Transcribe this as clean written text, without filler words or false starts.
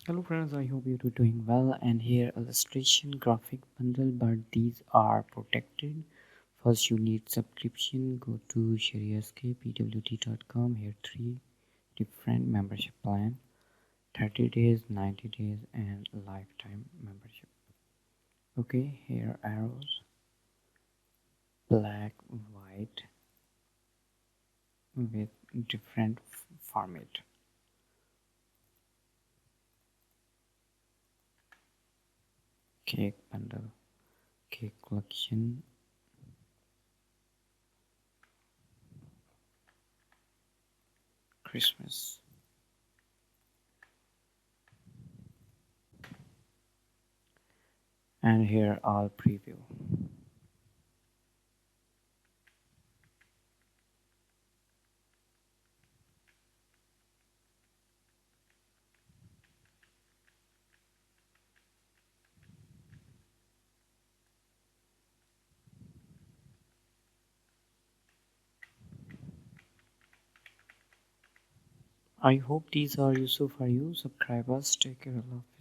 Hello friends, I hope you're doing well. And here illustration graphic bundle, but these are protected. First you need subscription. Go to sherryskpwd.com. Here three different membership plan: 30 days, 90 days, and lifetime membership. Okay, here arrows, black, white with different format. Cake bundle, cake collection, Christmas. And here all preview. I hope these are useful for you. Subscribers, take care. Love.